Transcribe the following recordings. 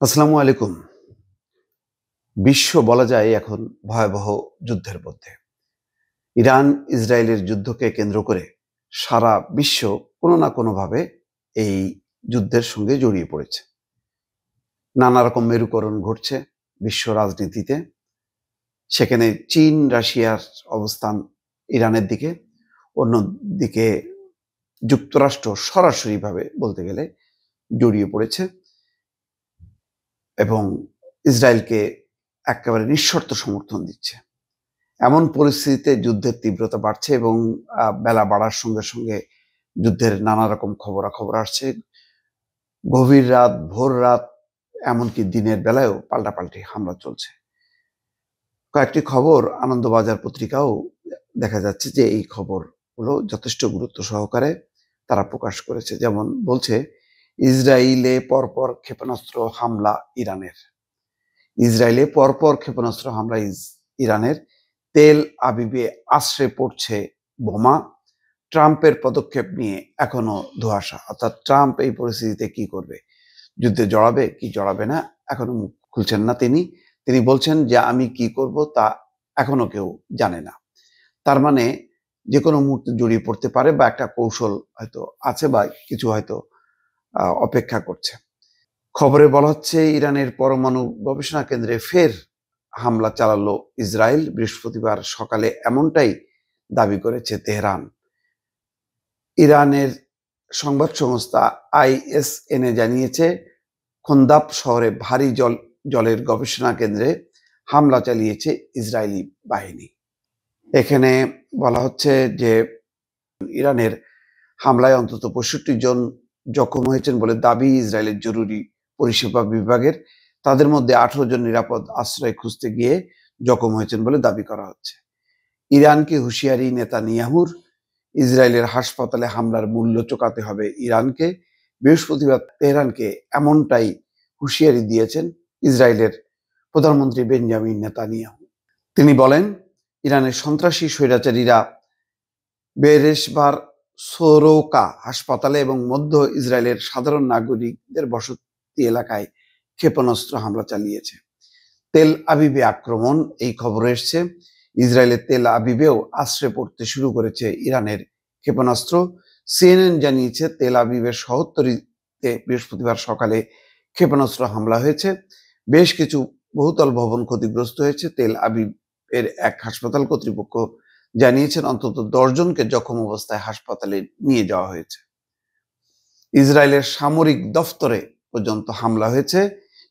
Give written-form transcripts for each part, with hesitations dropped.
আসসালামু আলাইকুম। বিশ্ব বলা যায় এখন ভয়াবহ যুদ্ধের মধ্যে। ইরান ইসরায়েলের যুদ্ধকে কেন্দ্র করে সারা বিশ্ব কোনো না কোনোভাবে এই যুদ্ধের সঙ্গে জড়িয়ে পড়েছে। নানা রকম মেরুকরণ ঘটছে বিশ্ব রাজনীতিতে। সেখানে চীন রাশিয়ার অবস্থান ইরানের দিকে, অন্যদিকে যুক্তরাষ্ট্র সরাসরিভাবে বলতে গেলে জড়িয়ে পড়েছে এবং ইসরায়েলকে একেবারে নিঃশর্ত সমর্থন দিচ্ছে। এমন পরিস্থিতিতে যুদ্ধের তীব্রতা বাড়ছে এবং বেলা বাড়ার সঙ্গে সঙ্গে যুদ্ধের নানা রকম খবরাখবর আসছে। গভীর রাত, ভোর রাত, এমনকি দিনের বেলায়ও পাল্টাপাল্টি হামলা চলছে। কয়েকটি খবর আনন্দবাজার পত্রিকাও দেখা যাচ্ছে যে এই খবরগুলো যথেষ্ট গুরুত্ব সহকারে তারা প্রকাশ করেছে। যেমন বলছে, ইসরায়েলে পরপর ক্ষেপণাস্ত্র হামলা ইরানের। ইসরায়েলে পরপর ক্ষেপণাস্ত্র হামলা ইরানের। তেল আবিবে আছড়ে পড়ছে বোমা। ট্রাম্পের পদক্ষেপ নিয়ে এখনো ধোঁয়াশা। অর্থাৎ ট্রাম্প এই পরিস্থিতিতে কি করবে, যুদ্ধে জড়াবে কি জড়াবে না, এখনো মুখ খুলছেন না তিনি। তিনি বলছেন যে আমি কি করব তা এখনো কেউ জানে না। তার মানে যে কোনো মুহূর্তে জড়িয়ে পড়তে পারে বা একটা কৌশল হয়তো আছে বা কিছু হয়তো অপেক্ষা করছে। খবরে বলা হচ্ছে, ইরানের পরমাণু গবেষণা কেন্দ্রে ফের হামলা চালালো ইসরায়েল বৃহস্পতিবার সকালে, এমনটাই দাবি করেছে তেহরান। ইরানের সংবাদ সংস্থা ISNA জানিয়েছে, খন্দাব শহরে ভারী জলের গবেষণা কেন্দ্রে হামলা চালিয়েছে ইসরায়েলি বাহিনী। এখানে বলা হচ্ছে যে ইরানের হামলায় অন্তত 65 জন জখম হয়েছেন বলে দাবি ইসরায়েলের জরুরি পরিষেবা বিভাগের। তাদের মধ্যে 18 জন নিরাপদ আশ্রয় খুঁজতে গিয়ে জখম হয়েছেন বলে দাবি করা হচ্ছে। ইরানকে হুঁশিয়ারি নেতানিয়াহুর, ইসরায়েলের হাসপাতালে হামলার মূল্য চোকাতে হবে ইরানকে। বৃহস্পতিবার তেহরানকে এমনটাই হুঁশিয়ারি দিয়েছেন ইসরায়েলের প্রধানমন্ত্রী বেঞ্জামিন নেতানিয়াহু। তিনি বলেন, ইরানের সন্ত্রাসী স্বৈরাচারীরা বেরেশবার সোরোকা হাসপাতালে এবং মধ্য ইসরায়েলের সাধারণ নাগরিকদের বসতি এলাকায় ক্ষেপণাস্ত্র হামলা চালিয়েছে। তেল আবিবে আক্রমণ, এই খবর এসছে। ইসরায়েলের তেল আবিবেও আশ্রয় পড়তে শুরু করেছে ইরানের ক্ষেপণাস্ত্র। CNN জানিয়েছে, তেল আবিবের শহরতলিতে বৃহস্পতিবার সকালে ক্ষেপণাস্ত্র হামলা হয়েছে। বেশ কিছু বহুতল ভবন ক্ষতিগ্রস্ত হয়েছে। তেল আবিবের এক হাসপাতাল কর্তৃপক্ষ জানিয়েছেন অন্তত 10 জনকে জখম অবস্থায় হাসপাতালে নিয়ে যাওয়া হয়েছে। ইসরায়েলের সামরিক দফতরে পর্যন্ত হামলা হয়েছে।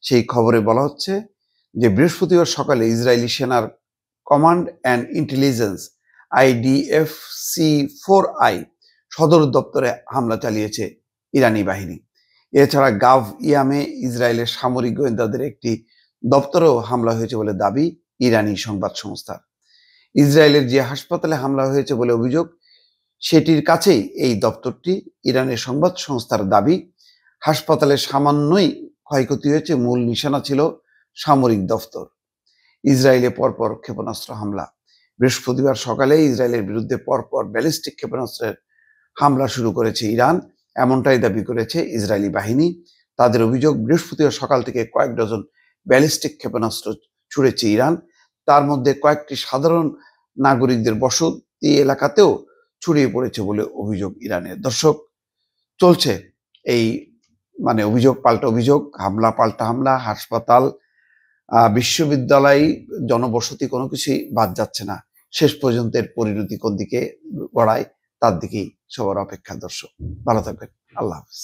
সেই খবরে বলা হচ্ছে যে বৃহস্পতিবার সকালে ইসরায়েলি সেনার কমান্ড অ্যান্ড ইন্টেলিজেন্স IDF-C4I সদর দপ্তরে হামলা চালিয়েছে ইরানি বাহিনী। এছাড়া গাভ ইয়ামে ইসরায়েলের সামরিক গোয়েন্দাদের একটি দপ্তরেও হামলা হয়েছে বলে দাবি ইরানি সংবাদ সংস্থার। ইসরায়েলের যে হাসপাতালে হামলা হয়েছে বলে অভিযোগ, সেটির কাছেই এই দপ্তরটি। ইরানের সংবাদ সংস্থার দাবি, হাসপাতালে সামান্যই ক্ষয়ক্ষতি হয়েছে, মূল নিশানা ছিল সামরিক দফতর। ইসরায়েলে পরপর ক্ষেপণাস্ত্র হামলা। বৃহস্পতিবার সকালে ইসরায়েলের বিরুদ্ধে পরপর ব্যালিস্টিক ক্ষেপণাস্ত্রের হামলা শুরু করেছে ইরান, এমনটাই দাবি করেছে ইসরায়েলি বাহিনী। তাদের অভিযোগ, বৃহস্পতিবার সকাল থেকে কয়েক ডজন ব্যালিস্টিক ক্ষেপণাস্ত্র ছুড়েছে ইরান। তার মধ্যে কয়েকটি সাধারণ নাগরিকদের বসতি এলাকাতেও ছড়িয়ে পড়েছে বলে অভিযোগ ইরানের। দর্শক, চলছে এই অভিযোগ পাল্টা অভিযোগ, হামলা পাল্টা হামলা। হাসপাতাল, বিশ্ববিদ্যালয়, জনবসতি, কোনো কিছুই বাদ যাচ্ছে না। শেষ পর্যন্ত এর পরিণতি কোন দিকে গড়ায় তার দিকেই সবার অপেক্ষা। দর্শক, ভালো থাকবেন। আল্লাহ হাফেজ।